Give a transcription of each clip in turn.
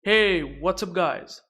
Hey, what's up guys?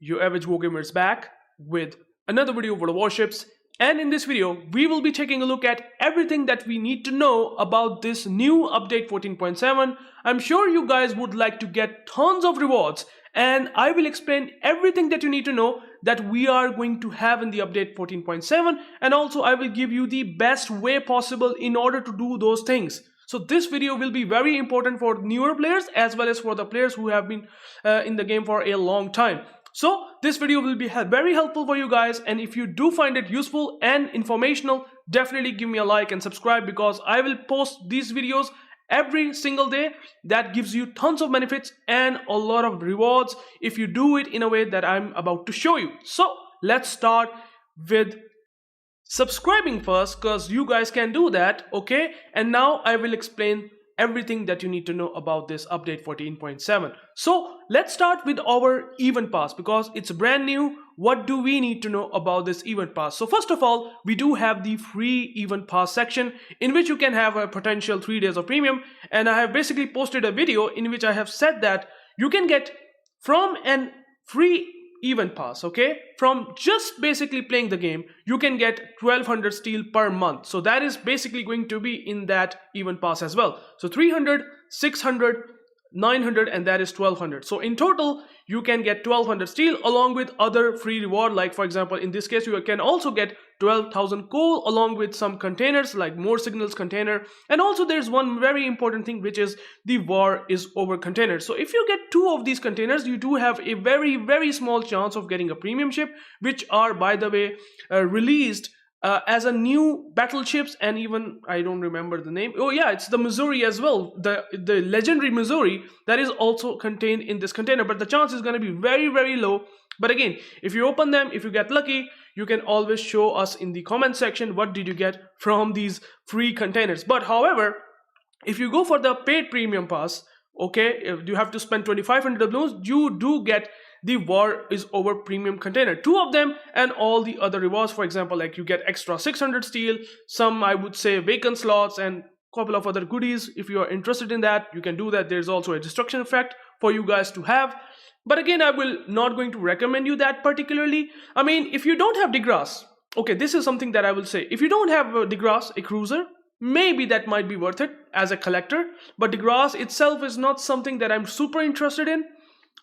UrAvgWarGamer is back with another video of World of Warships, and in this video we will be taking a look at everything that we need to know about this new update 14.7. I'm sure you guys would like to get tons of rewards, and I will explain everything that you need to know that we are going to have in the update 14.7, and also I will give you the best way possible in order to do those things. So this video will be very important for newer players as well as for the players who have been in the game for a long time. So this video will be very helpful for you guys, and if you do find it useful and informational, definitely give me a like and subscribe, because I will post these videos every single day that gives you tons of benefits and a lot of rewards if you do it in a way that I'm about to show you. So let's start with subscribing first, because you guys can do that, okay? And now I will explain everything that you need to know about this update 14.7. So let's start with our event pass, because it's brand new. What do we need to know about this event pass? So first of all, we do have the free event pass section in which you can have a potential 3 days of premium, and I have basically posted a video in which I have said that you can get from an free event pass, okay, from just basically playing the game, you can get 1200 steel per month. So that is basically going to be in that event pass as well. So 300, 600, 900, and that is 1200. So in total you can get 1200 steel along with other free reward, like for example in this case you can also get 12,000 coal along with some containers like more signals container, and also there's one very important thing, which is the war is over container. So if you get 2 of these containers, you do have a very small chance of getting a premium ship, which are by the way released as a new battleships, and even I don't remember the name. Oh yeah, it's the Missouri as well, the legendary Missouri, that is also contained in this container, but the chance is going to be very low. But again, if you open them, if you get lucky, you can always show us in the comment section what did you get from these free containers. But however, if you go for the paid premium pass, okay, if you have to spend 2500 doubloons, you do get the war is over premium container, 2 of them, and all the other rewards. For example, like you get extra 600 steel, some I would say vacant slots, and couple of other goodies. If you are interested in that, you can do that. There's also a destruction effect for you guys to have, but again, I will not going to recommend you that particularly. I mean, if you don't have DeGrasse, okay, this is something that I will say, if you don't have DeGrasse, a cruiser, maybe that might be worth it as a collector, but DeGrasse itself is not something that I'm super interested in.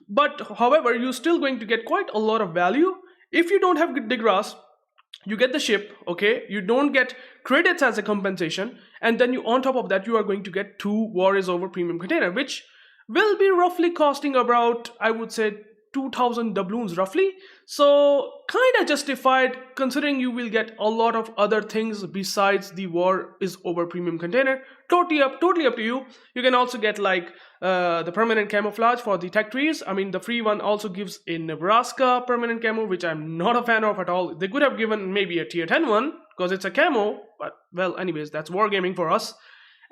But however, you're still going to get quite a lot of value. If you don't have DeGrasse, you get the ship, okay, you don't get credits as a compensation, and then you, on top of that, you are going to get 2 war is over premium container, which will be roughly costing about, I would say, 2000 doubloons roughly. So kind of justified, considering you will get a lot of other things besides the war is over premium container. Totally up to you. You can also get like the permanent camouflage for the tech trees. I mean, the free one also gives a Nebraska permanent camo, which I'm not a fan of at all. They could have given maybe a tier 10 one because it's a camo, but well, anyways, that's wargaming for us.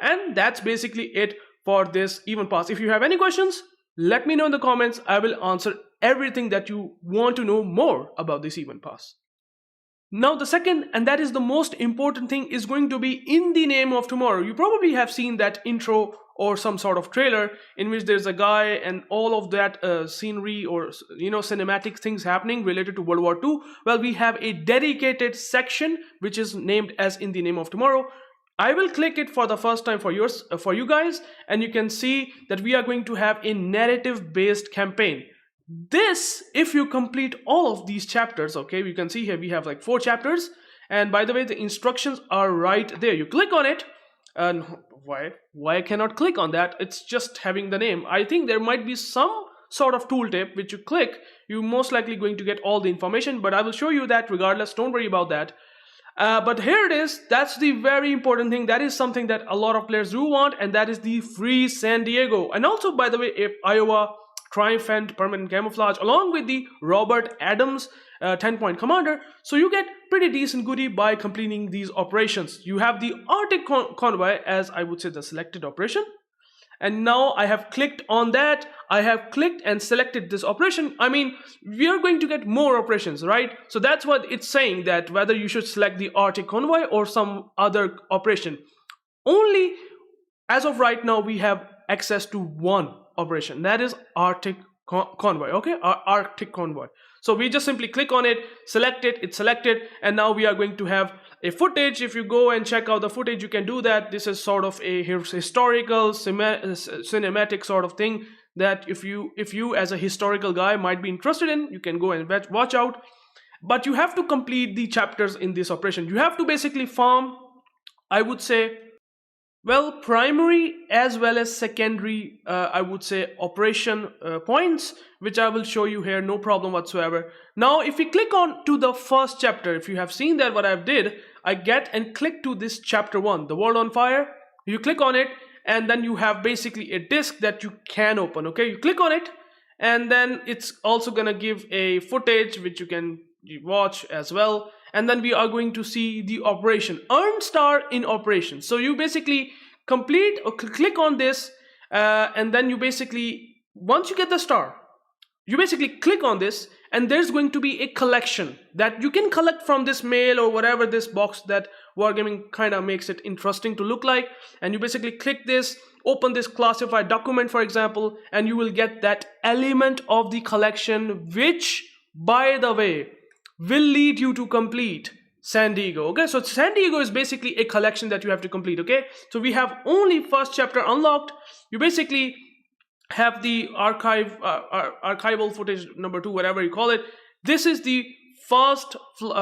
And that's basically it for this event pass. If you have any questions, let me know in the comments. I will answer everything that you want to know more about this event pass. Now the second, and that is the most important thing, is going to be in the name of tomorrow. You probably have seen that intro or some sort of trailer in which there's a guy and all of that scenery or cinematic things happening related to World War II. Well, we have a dedicated section which is named as in the name of tomorrow. I will click it for the first time for you guys, and you can see that we are going to have a narrative based campaign. This, if you complete all of these chapters, okay, you can see here we have like 4 chapters, and by the way, the instructions are right there. You click on it, and why I cannot click on that? It's just having the name. I think there might be some sort of tooltip which you click, you're most likely going to get all the information, but I will show you that regardless. Don't worry about that. But here it is. That's the very important thing. That is something that a lot of players do want, and that is the free San Diego. And also, by the way, if Iowa Triumphant permanent camouflage along with the Robert Adams 10-point commander. So you get pretty decent goodie by completing these operations. You have the Arctic convoy as, I would say, the selected operation. And now I have clicked on that. I have clicked and selected this operation. I mean, we are going to get more operations, right? So that's what it's saying, that whether you should select the Arctic convoy or some other operation. Only as of right now, we have access to one operation, that is Arctic convoy, okay, our Arctic convoy. So we just simply click on it, select it, it's selected, and now we are going to have a footage. If you go and check out the footage, you can do that. This is sort of a historical cinematic sort of thing that if you as a historical guy might be interested in, you can go and watch out. But you have to complete the chapters in this operation. You have to basically farm, I would say, well, primary as well as secondary, I would say, operation points, which I will show you here, no problem whatsoever. Now, if we click on to the first chapter, if you have seen that what I did, I get and click to this chapter 1, the world on fire. You click on it, and then you have basically a disk that you can open, okay? You click on it, and then it's also gonna give a footage which you can watch as well. And then we are going to see the operation, earn star in operation. So you basically complete or click on this, and then you basically, once you get the star, you basically click on this, and there's going to be a collection that you can collect from this mail or whatever, this box that Wargaming kind of makes it interesting to look like. And you basically click this, open this classified document, for example, and you will get that element of the collection, which, by the way, will lead you to complete San Diego. Okay, so San Diego is basically a collection that you have to complete. Okay, so we have only first chapter unlocked. You basically have the archival footage number 2, whatever you call it. This is the first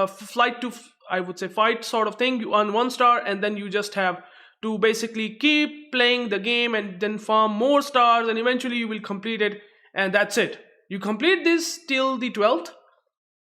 flight to, I would say, fight sort of thing. You earn 1 star, and then you just have to basically keep playing the game and then farm more stars, and eventually you will complete it, and that's it. You complete this till the 12th.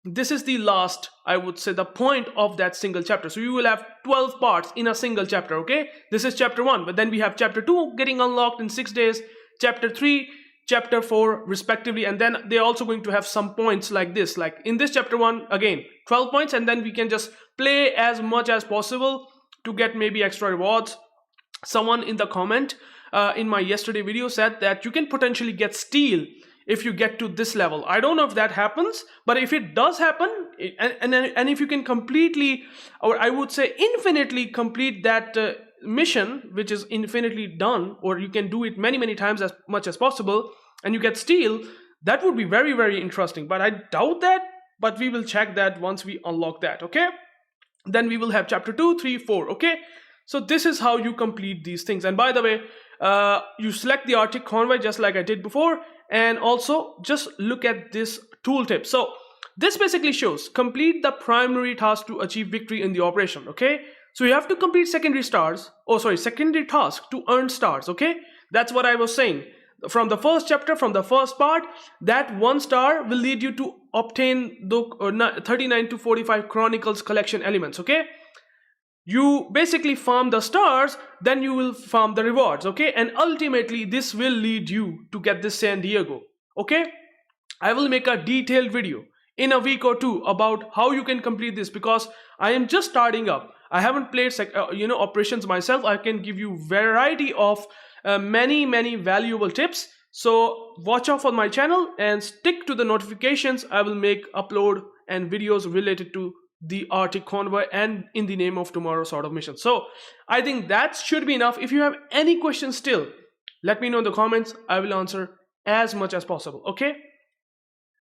This is the last, I would say, the point of that single chapter. So you will have 12 parts in a single chapter, okay? This is chapter 1, but then we have chapter 2 getting unlocked in 6 days, chapter 3, chapter 4 respectively, and then they're also going to have some points like this. Like in this chapter 1, again, 12 points, and then we can just play as much as possible to get maybe extra rewards. Someone in the comment in my yesterday video said that you can potentially get steel if you get to this level. I don't know if that happens, but if it does happen, and if you can completely, or I would say infinitely complete that mission, which is infinitely done, or you can do it many times as much as possible, and you get steel, that would be very interesting. But I doubt that, but we will check that once we unlock that, okay? Then we will have chapter 2, 3, 4, okay? So this is how you complete these things. And by the way, you select the Arctic convoy just like I did before, and also just look at this tooltip. So this basically shows complete the primary task to achieve victory in the operation, okay? So you have to complete secondary task to earn stars, okay? That's what I was saying. From the first chapter, from the first part, that 1 star will lead you to obtain the 39 to 45 Chronicles collection elements, okay? You basically farm the stars, then you will farm the rewards, okay? And ultimately, this will lead you to get this San Diego, okay? I will make a detailed video in a week or 2 about how you can complete this, because I am just starting up. I haven't played operations myself. I can give you variety of many valuable tips. So watch out for my channel and stick to the notifications. I will make upload and videos related to the Arctic convoy and in the name of tomorrow sort of mission. So I think that should be enough. If you have any questions still, let me know in the comments. I will answer as much as possible, okay?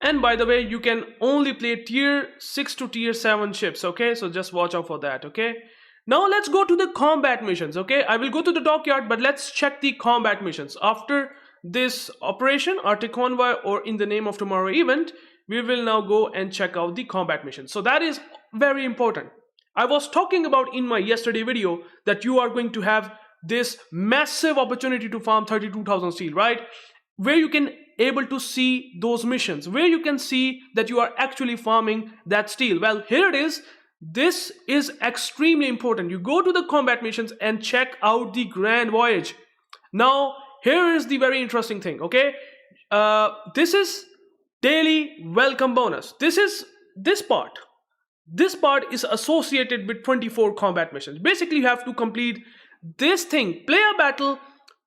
And by the way, you can only play tier 6 to tier 7 ships, okay? So just watch out for that, okay? Now let's go to the combat missions, okay? I will go to the dockyard, but let's check the combat missions. After this operation, Arctic convoy or in the name of tomorrow event, we will now go and check out the combat missions. So that is very important. I was talking about in my yesterday video that you are going to have this massive opportunity to farm 32,000 steel, right? Where you can able to see those missions, where you can see that you are actually farming that steel. Well, here it is. This is extremely important. You go to the combat missions and check out the Grand Voyage. Now, here is the very interesting thing, okay? This is daily welcome bonus. This part is associated with 24 combat missions. Basically, you have to complete this thing, play a battle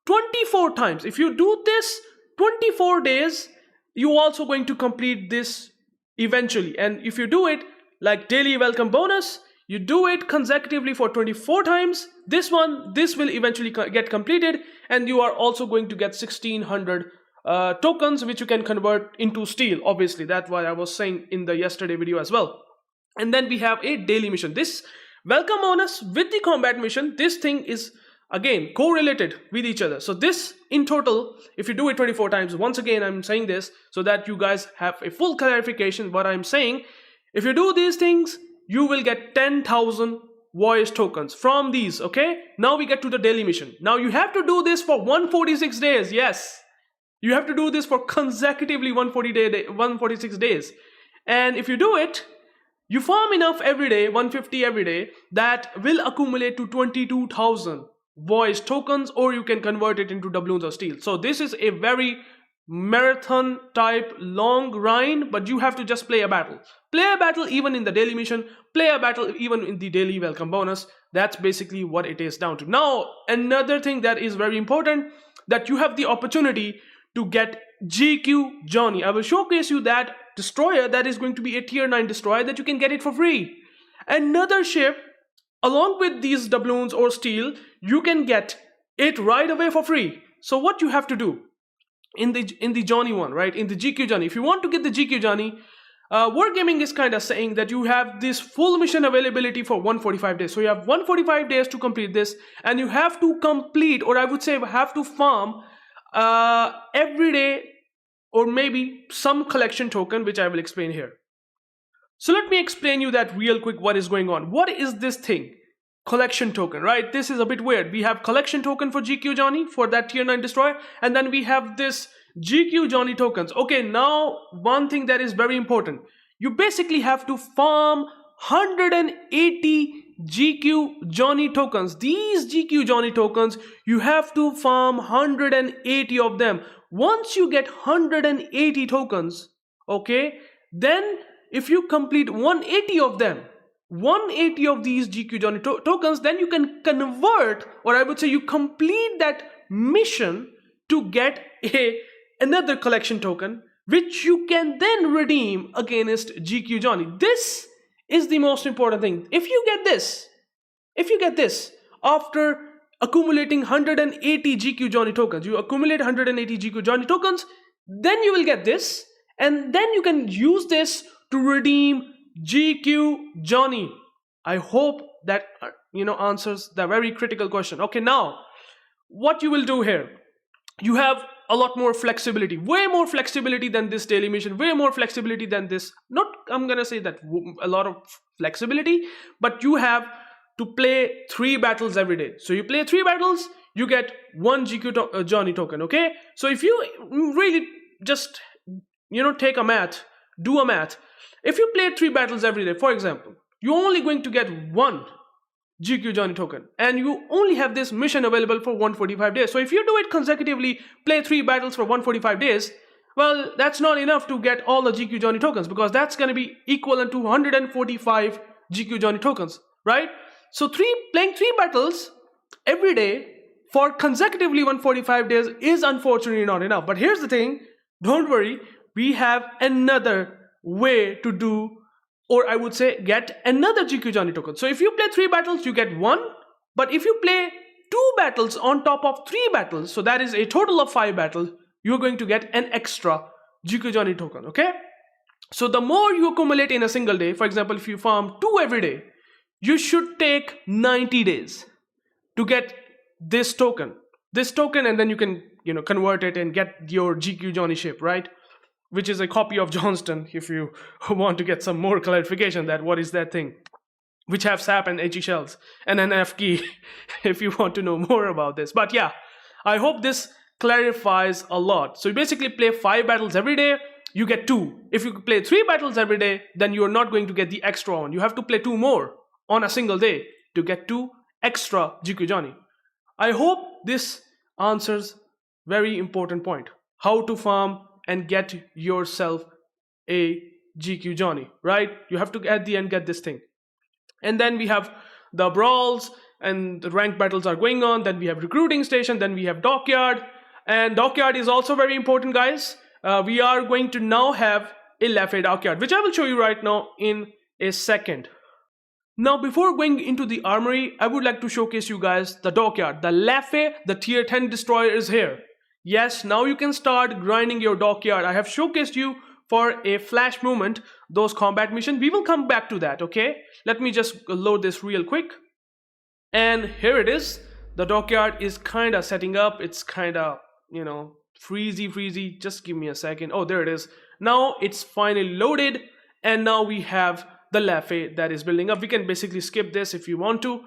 24 times. If you do this 24 days, you're also going to complete this eventually. And if you do it like daily welcome bonus, you do it consecutively for 24 times, this will eventually get completed, and you are also going to get 1600 tokens which you can convert into steel. Obviously, that's what I was saying in the yesterday video as well. And then we have a daily mission. This welcome bonus with the combat mission, this thing is again correlated with each other. So this in total, if you do it 24 times, once again I'm saying this so that you guys have a full clarification what I'm saying. If you do these things, you will get 10,000 Voyage tokens from these. Okay, now we get to the daily mission. Now you have to do this for 146 days. Yes, you have to do this for consecutively 146 days. And if you do it, you farm enough every day, 150 every day, that will accumulate to 22,000 Voyage tokens, or you can convert it into doubloons or steel. So this is a very marathon type long grind, but you have to just play a battle. Play a battle even in the daily mission, play a battle even in the daily welcome bonus. That's basically what it is down to. Now, another thing that is very important, that you have the opportunity to get GQ Johnny. I will showcase you that destroyer that is going to be a tier 9 destroyer that you can get it for free. Another ship along with these doubloons or steel, you can get it right away for free. So what you have to do in the Johnny one, right, in the GQ Johnny, if you want to get the GQ Johnny, Wargaming is kind of saying that you have this full mission availability for 145 days. So you have 145 days to complete this, and you have to complete, or I would say have to farm every day, or maybe some collection token, which I will explain here. So let me explain you that real quick, what is going on. What is this thing? Collection token, right? This is a bit weird. We have collection token for GQ Johnny for that tier 9 destroyer, and then we have this GQ Johnny tokens. Okay, now one thing that is very important. You basically have to farm 180 GQ Johnny tokens. These GQ Johnny tokens, you have to farm 180 of them. Once you get 180 tokens, okay, then if you complete 180 of them, 180 of these GQ Johnny tokens, then you can convert, or I would say you complete that mission to get another collection token, which you can then redeem against GQ Johnny. This is the most important thing. If you get this after accumulating 180 GQ Johnny tokens, you accumulate 180 GQ Johnny tokens, then you will get this, and then you can use this to redeem GQ Johnny. I hope that answers the very critical question. Okay, now what you will do here, you have a lot more flexibility, way more flexibility than this daily mission, way more flexibility than this. Not, I'm gonna say that a lot of flexibility, but you have to play 3 battles every day. So you play 3 battles, you get 1 GQ Johnny token. Okay, so if you really just take a math, do a math. If you play 3 battles every day, for example, you're only going to get 1 GQ Johnny token, and you only have this mission available for 145 days. So if you do it consecutively, play 3 battles for 145 days, well, that's not enough to get all the GQ Johnny tokens, because that's going to be equivalent to 145 GQ Johnny tokens, right? So playing 3 battles every day for consecutively 145 days is unfortunately not enough. But here's the thing, don't worry, we have another way to do, or I would say get another GQ Johnny token. So if you play 3 battles, you get 1, but if you play 2 battles on top of 3 battles, so that is a total of 5 battles, you're going to get an extra GQ Johnny token. Okay, so the more you accumulate in a single day, for example, if you farm 2 every day, you should take 90 days to get this token, and then you can convert it and get your GQ Johnny ship, right? Which is a copy of Johnston, if you want to get some more clarification that what is that thing, which have sap and HE shells and an F key, if you want to know more about this. But yeah, I hope this clarifies a lot. So you basically play 5 battles every day, you get 2. If you play 3 battles every day, then you're not going to get the extra one. You have to play 2 more on a single day to get 2 extra GQ Johnny. I hope this answers very important point, how to farm and get yourself a GQ Johnny, right? You have to at the end get this thing. And then we have the brawls, and the ranked battles are going on. Then we have recruiting station, then we have Dockyard, and Dockyard is also very important, guys. We are going to now have a Laffey Dockyard, which I will show you right now in a second. Now, before going into the armory, I would like to showcase you guys the Dockyard. The Laffey, the tier 10 destroyer is here. Yes, now you can start grinding your dockyard. I have showcased you for a flash moment those combat missions. We will come back to that, okay? Let me just load this real quick. And here it is. The dockyard is kind of setting up. It's kind of, freezy. Just give me a second. Oh, there it is. Now it's finally loaded. And now we have the Laffey that is building up. We can basically skip this if you want to.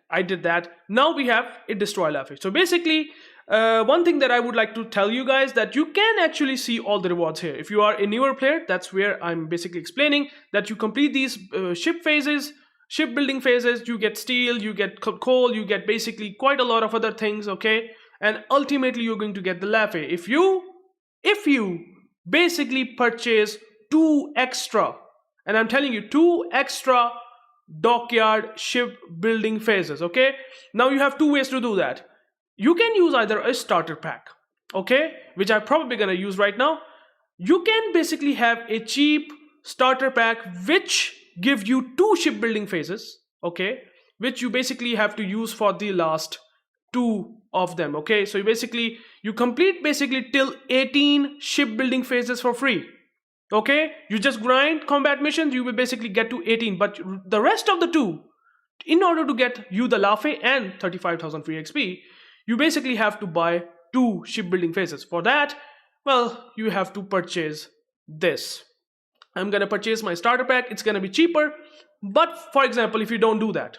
I did that. Now we have a destroy Laffey. So basically, one thing that I would like to tell you guys, that you can actually see all the rewards here. If you are a newer player, that's where I'm basically explaining that you complete these shipbuilding phases, you get steel, you get coal, you get basically quite a lot of other things, okay? And ultimately you're going to get the Laffey. If you basically purchase 2 extra, and I'm telling you 2 extra dockyard shipbuilding phases, okay? Now you have 2 ways to do that. You can use either a starter pack, okay, which I'm probably gonna use right now. You can basically have a cheap starter pack which give you 2 shipbuilding phases, okay, which you basically have to use for the last 2 of them, okay? So you complete basically till 18 shipbuilding phases for free, okay? You just grind combat missions, you will basically get to 18, but the rest of the 2, in order to get you the Laffey and 35,000 free XP, you basically have to buy 2 shipbuilding phases. For that, well, you have to purchase this. I'm gonna purchase my starter pack. It's gonna be cheaper. But for example, if you don't do that,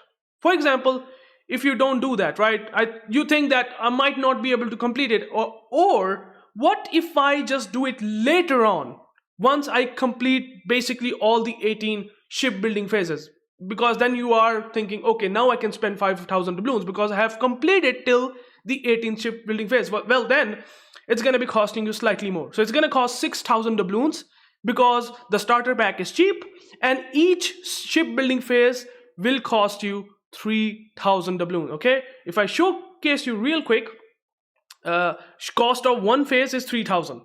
right? You think that I might not be able to complete it, or what if I just do it later on, once I complete basically all the 18 shipbuilding phases? Because then you are thinking, okay, now I can spend 5,000 doubloons because I have completed till the 18th shipbuilding phase. Well, then it's going to be costing you slightly more. So it's going to cost 6,000 doubloons because the starter pack is cheap, and each shipbuilding phase will cost you 3,000 doubloons, okay? If I showcase you real quick, cost of 1 phase is 3,000.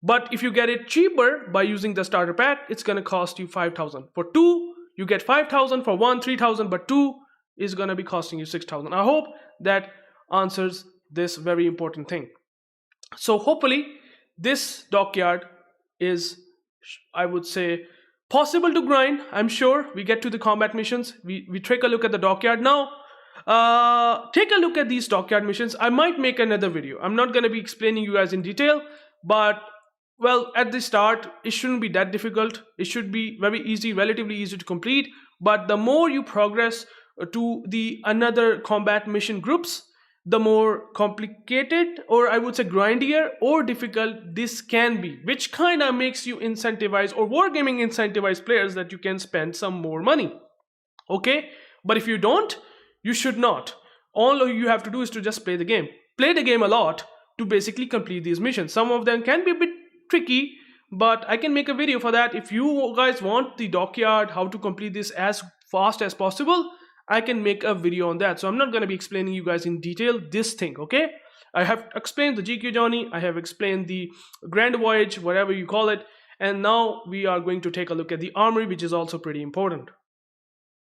But if you get it cheaper by using the starter pack, it's going to cost you 5,000. For 2, you get 5,000. For 1, 3,000. But 2 is going to be costing you 6,000. I hope that answers this very important thing. So hopefully this dockyard is, I would say, possible to grind. I'm sure we get to the combat missions. We take a look at the dockyard now. Take a look at these dockyard missions. I might make another video. I'm not going to be explaining you guys in detail, but well, at the start it shouldn't be that difficult. It should be very easy, relatively easy to complete. But the more you progress to the another combat mission groups, the more complicated, or I would say grindier or difficult this can be, which kind of makes you incentivize, or wargaming incentivize players that you can spend some more money, okay? But if you don't, you should not. All you have to do is to just play the game a lot to basically complete these missions. Some of them can be a bit tricky, but I can make a video for that. If you guys want the dockyard, how to complete this as fast as possible, I can make a video on that. So I'm not going to be explaining you guys in detail this thing, okay? I have explained the GQ journey, I have explained the Grand Voyage, whatever you call it, and now we are going to take a look at the Armory, which is also pretty important.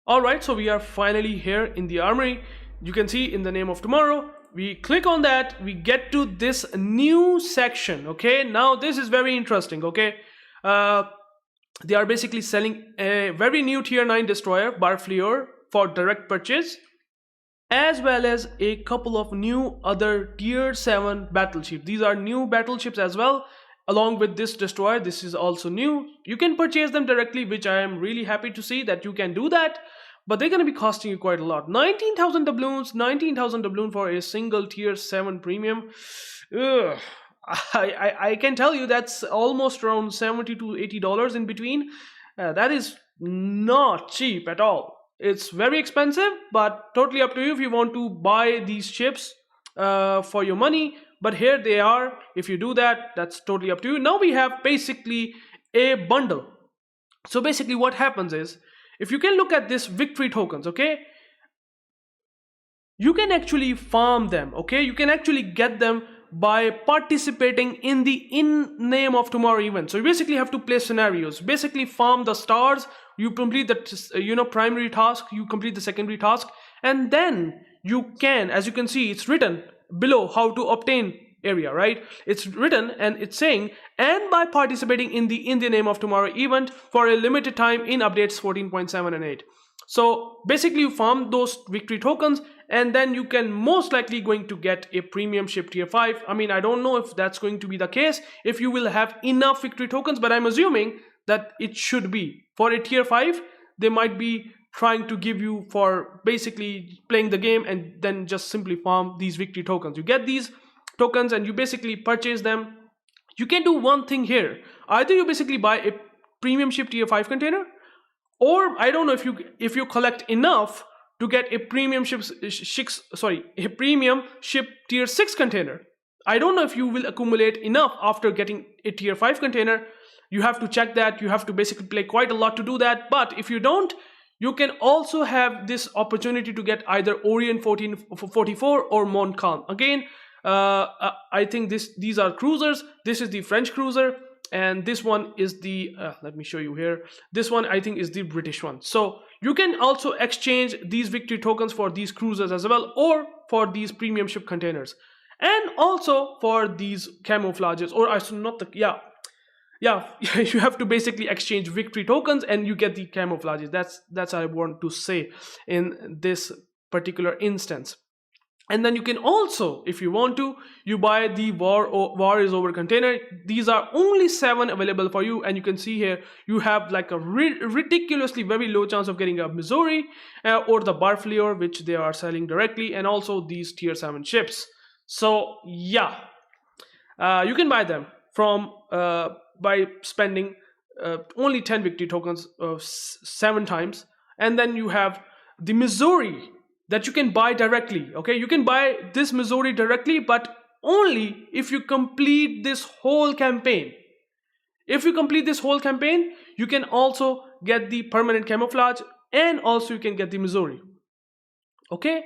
Alright, so we are finally here in the Armory. You can see in the name of tomorrow, we click on that, we get to this new section, okay? Now this is very interesting, okay? They are basically selling a very new tier 9 destroyer, Barfleer, for direct purchase, as well as a couple of new other tier 7 battleships. These are new battleships as well, along with this destroyer. This is also new. You can purchase them directly, which I am really happy to see that you can do that, but they're going to be costing you quite a lot. 19,000 doubloons, 19,000 doubloons for a single tier 7 premium. Ugh. I can tell you that's almost around $70 to $80 in between. That is not cheap at all. It's very expensive, but totally up to you if you want to buy these ships for your money. But here they are. If you do that, that's totally up to you. Now we have basically a bundle. So basically what happens is, if you can look at this victory tokens, okay, you can actually farm them, okay? You can actually get them by participating in the In Name of Tomorrow event. So you basically have to play scenarios, basically farm the stars. You complete the primary task, you complete the secondary task, and then you can, as you can see, it's written below how to obtain area, right? It's written and it's saying, and by participating in the Name of Tomorrow event for a limited time in updates 14.7 and 8. So basically you farm those victory tokens and then you can most likely going to get a premium ship tier 5. I mean, I don't know if that's going to be the case, if you will have enough victory tokens, but I'm assuming that it should be. For a tier 5, they might be trying to give you for basically playing the game and then just simply farm these victory tokens. You get these tokens and you basically purchase them. You can do one thing here. Either you basically buy a premium ship tier 5 container, or I don't know if you collect enough to get a premium ship tier 6 container. I don't know if you will accumulate enough after getting a tier 5 container. You have to check that. You have to basically play quite a lot to do that. But if you don't, you can also have this opportunity to get either Orient 1444 or Montcalm. Again, I think these are cruisers. This is the French cruiser. And this one is the, let me show you here. This one I think is the British one. So you can also exchange these victory tokens for these cruisers as well, or for these premium ship containers. And also for these camouflages, or I should not, you have to basically exchange victory tokens and you get the camouflages. That's what I want to say in this particular instance. And then you can also, if you want to, you buy the War is Over container. These are only 7 available for you, and you can see here you have like a ridiculously very low chance of getting a Missouri or the Barfleer, which they are selling directly, and also these tier 7 ships. So yeah, you can buy them from by spending only 10 victory tokens 7 times, and then you have the Missouri that you can buy directly. Okay, you can buy this Missouri directly, but only if you complete this whole campaign. If you complete this whole campaign, you can also get the permanent camouflage, and also you can get the Missouri. Okay,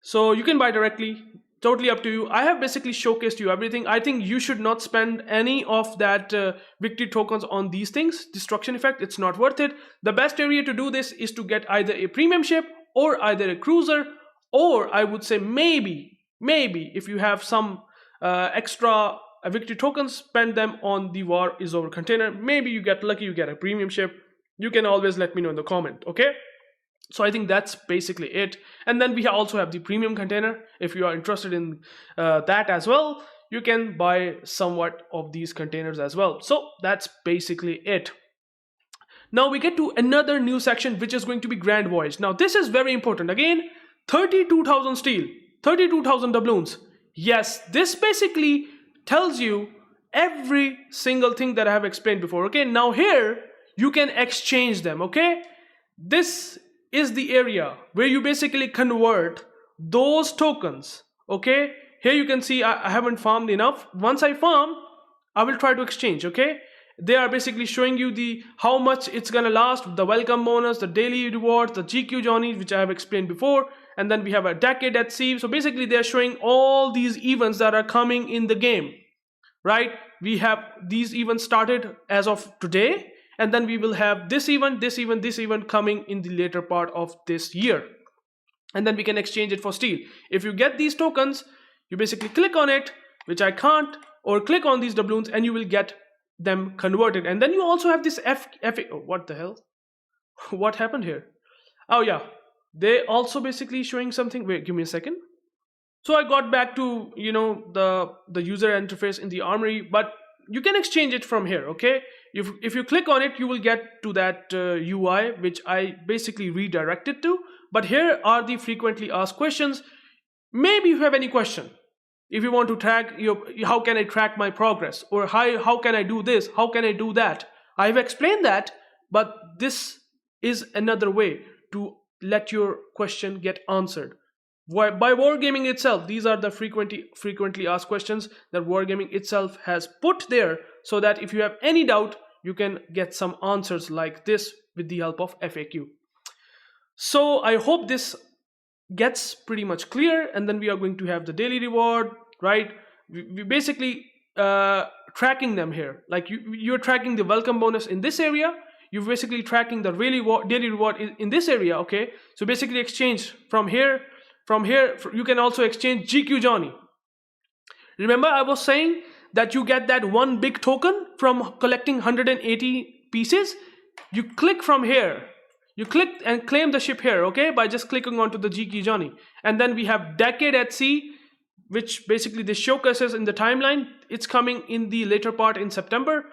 so you can buy directly, totally up to you. I have basically showcased you everything. I think you should not spend any of that victory tokens on these things. Destruction effect, it's not worth it. The best area to do this is to get either a premium ship or either a cruiser, or I would say maybe if you have some extra victory tokens, spend them on the War is Over container. Maybe you get lucky, you get a premium ship. You can always let me know in the comment, okay? So I think that's basically it. And then we also have the premium container. If you are interested in that as well, you can buy somewhat of these containers as well. So that's basically it. Now we get to another new section, which is going to be Grand Voyage. Now this is very important. Again, 32,000 steel, 32,000 doubloons. Yes, this basically tells you every single thing that I have explained before. Okay, now here you can exchange them. Okay, this is the area where you basically convert those tokens. Okay, here you can see I haven't farmed enough. Once I farm, I will try to exchange. Okay, they are basically showing you the how much it's gonna last, the welcome bonus, the daily rewards, the GQ journeys, which I have explained before, and then we have a decade at sea. So basically they are showing all these events that are coming in the game, right? We have these events started as of today, and then we will have this event coming in the later part of this year, and then we can exchange it for steel. If you get these tokens, you basically click on it, which I can't, or click on these doubloons, and you will get them converted. And then you also have this oh, what the hell? What happened here? Oh yeah, they also basically showing something. Wait, give me a second. So I got back to, you know, the user interface in the Armory, but you can exchange it from here. Okay, if you click on it, you will get to that UI, which I basically redirected to. But here are the frequently asked questions. Maybe you have any question. If you want to track how can I track my progress, or how can I do this, how can I do that? I've explained that, but this is another way to let your question get answered. By Wargaming itself, these are the frequently asked questions that Wargaming itself has put there, so that if you have any doubt, you can get some answers like this with the help of FAQ. So I hope this gets pretty much clear. And then we are going to have the daily reward, right? We basically tracking them here. Like you're tracking the welcome bonus in this area. You're basically tracking the daily reward in this area. Okay, so basically exchange from here. You can also exchange GQ journey. Remember I was saying that you get that one big token from collecting 180 pieces? You click from here. You click and claim the ship here, okay, by just clicking onto the G key Johnny. And then we have Decade at Sea, which basically this showcases in the timeline. It's coming in the later part in September.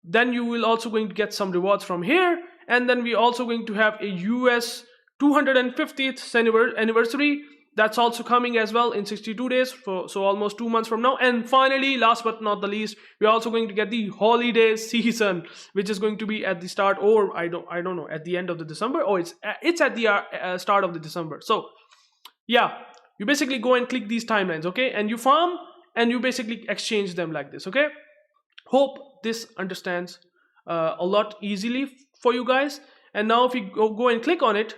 Then you will also going to get some rewards from here. And then we also going to have a US 250th anniversary. That's also coming as well in 62 days, so almost 2 months from now. And finally, last but not the least, we're also going to get the holiday season, which is going to be at the start, or I don't know, at the end of the December, or it's at the start of the December. So yeah, you basically go and click these timelines, okay, and you farm and you basically exchange them like this, okay. Hope this understands a lot easily for you guys. And now if you go and click on it,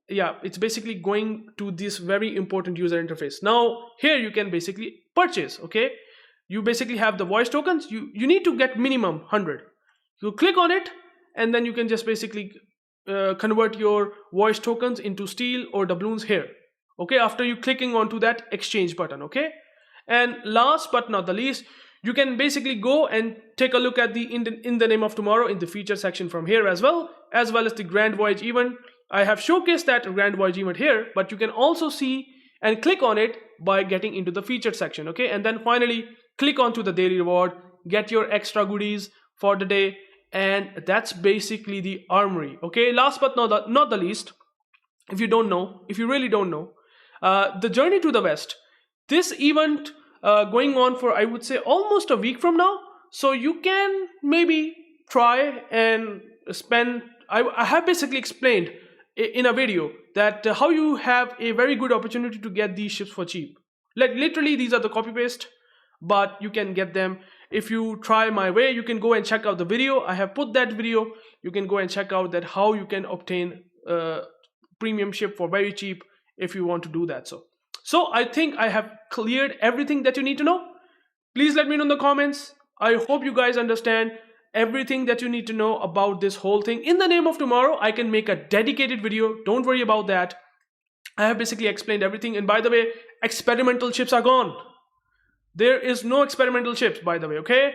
yeah, it's basically going to this very important user interface. Now here you can basically purchase, okay. You basically have the voice tokens. You need to get minimum 100. You click on it and then you can just basically convert your voice tokens into steel or doubloons here, okay, after you clicking onto that exchange button, okay. And last but not the least, you can basically go and take a look at the in the name of tomorrow in the feature section from here as well as the Grand Voyage event. I have showcased that Grand Voyage event here, but you can also see and click on it by getting into the featured section, okay. And then finally click onto the daily reward, get your extra goodies for the day, and that's basically the armory, okay. Last but not the least, if you really don't know, the Journey to the West, this event going on for, I would say, almost a week from now. So you can maybe try and spend, I have basically explained in a video that how you have a very good opportunity to get these ships for cheap. Like literally these are the copy paste, but you can get them if you try my way. You can go and check out the video. I have put that video. You can go and check out that how you can obtain premium ship for very cheap if you want to do that. So I think I have cleared everything that you need to know. Please let me know in the comments. I hope you guys understand everything that you need to know about this whole thing. In the name of tomorrow, I can make a dedicated video. Don't worry about that. I have basically explained everything. And by the way, experimental ships are gone. There is no experimental ships, by the way, okay?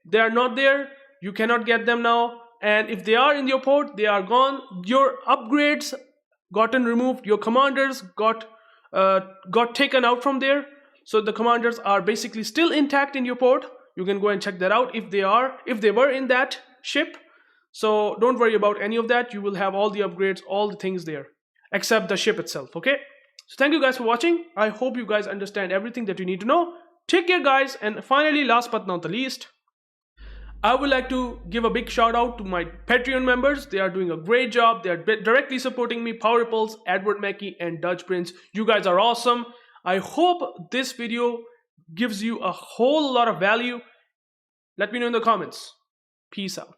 They are not there. You cannot get them now. And if they are in your port, they are gone. Your upgrades gotten removed. Your commanders got taken out from there. So the commanders are basically still intact in your port. You can go and check that out if they were in that ship. So don't worry about any of that. You will have all the upgrades, all the things there, except the ship itself, okay? So thank you guys for watching. I hope you guys understand everything that you need to know. Take care, guys. And finally, last but not the least, I would like to give a big shout out to my Patreon members. They are doing a great job. They are directly supporting me. Power Ripples, Edward Mackey, and Dutch Prince. You guys are awesome. I hope this video gives you a whole lot of value. Let me know in the comments. Peace out.